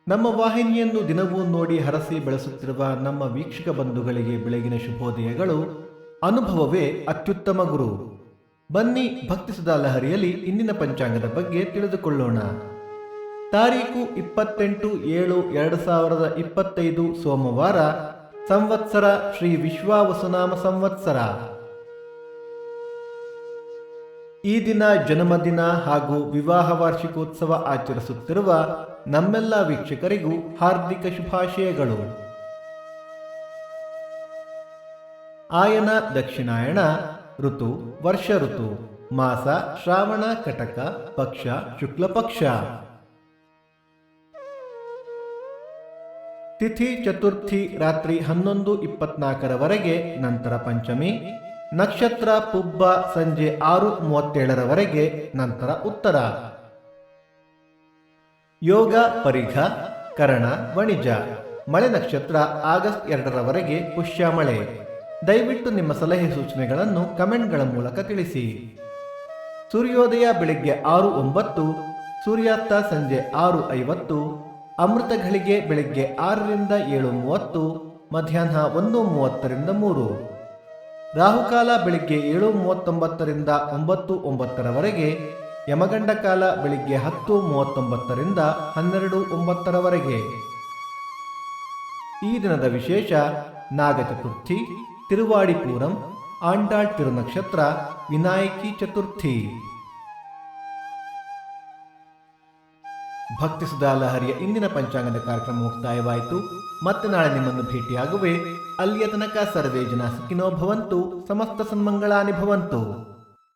ನಮ್ಮ ವಾಹಿನಿಯನ್ನು ದಿನವೂ ನೋಡಿ ಹರಸಿ ಬೆಳೆಸುತ್ತಿರುವ ನಮ್ಮ ವೀಕ್ಷಕ ಬಂಧುಗಳಿಗೆ ಬೆಳಗಿನ ಶುಭೋದಯಗಳು. ಅನುಭವವೇ ಅತ್ಯುತ್ತಮ ಗುರು. ಬನ್ನಿ ಭಕ್ತಿಸುಧಾ ಲಹರಿಯಲ್ಲಿ ಇಂದಿನ ಪಂಚಾಂಗದ ಬಗ್ಗೆ ತಿಳಿದುಕೊಳ್ಳೋಣ. ತಾರೀಕು 28/7/2025 ಸೋಮವಾರ. ಸಂವತ್ಸರ ಶ್ರೀ ವಿಶ್ವಾವಸುನಾಮ ಸಂವತ್ಸರ. ಈ ದಿನ ಜನ್ಮದಿನ ಹಾಗೂ ವಿವಾಹ ವಾರ್ಷಿಕೋತ್ಸವ ಆಚರಿಸುತ್ತಿರುವ ನಮ್ಮೆಲ್ಲ ವೀಕ್ಷಕರಿಗೂ ಹಾರ್ದಿಕ ಶುಭಾಶಯಗಳು. ಆಯನ ದಕ್ಷಿಣಾಯಣ. ಋತು ವರ್ಷ ಋತು. ಮಾಸ ಶ್ರಾವಣ ಕಟಕ. ಪಕ್ಷ ಶುಕ್ಲ ಪಕ್ಷ. ತಿಥಿ ಚತುರ್ಥಿ ರಾತ್ರಿ 11:24 ನಂತರ ಪಂಚಮಿ. ನಕ್ಷತ್ರ ಪುಬ್ಬ ಸಂಜೆ 6:37 ನಂತರ ಉತ್ತರ. ಯೋಗ ಪರಿಘ ಕರಣ ವಣಿಜ. ಮಳೆ ನಕ್ಷತ್ರ ಆಗಸ್ಟ್ 2 ಪುಷ್ಯ ಮಳೆ. ದಯವಿಟ್ಟು ನಿಮ್ಮ ಸಲಹೆ ಸೂಚನೆಗಳನ್ನು ಕಮೆಂಟ್ಗಳ ಮೂಲಕ ತಿಳಿಸಿ. ಸೂರ್ಯೋದಯ ಬೆಳಿಗ್ಗೆ 6:09. ಸೂರ್ಯಾಸ್ತ ಸಂಜೆ 6:50. ಅಮೃತ ಘಳಿಗೆ ಬೆಳಿಗ್ಗೆ 6 ರಿಂದ 7:30. ಮಧ್ಯಾಹ್ನ 1:30 ರಿಂದ 3. ರಾಹುಕಾಲ ಬೆಳಿಗ್ಗೆ 7:39 ರಿಂದ 9:09. ಯಮಗಂಡ ಕಾಲ ಬೆಳಿಗ್ಗೆ 10:39 ರಿಂದ 12:09. ಈ ದಿನದ ವಿಶೇಷ ನಾಗ ಚತುರ್ಥಿ, ತಿರುವಾಡಿ ಪೂರಂ, ಆಂಡಾಳ್ ತಿರುನಕ್ಷತ್ರ, ವಿನಾಯಕಿ ಚತುರ್ಥಿ. ಭಕ್ತಿಸುಧಾ ಲಹರಿಯ ಇಂದಿನ ಪಂಚಾಂಗದ ಕಾರ್ಯಕ್ರಮ ಮುಕ್ತಾಯವಾಯಿತು. ಮತ್ತೆ ನಾಳೆ ನಿಮ್ಮನ್ನು ಭೇಟಿಯಾಗುವೆ. ಅಲ್ಲಿಯ ತನಕ ಸರ್ವೇ ಜನ ಸುಖಿನೋ ಭವಂತು. ಸಮಸ್ತ ಸನ್ಮಂಗಳಾನಿ ಭವಂತು.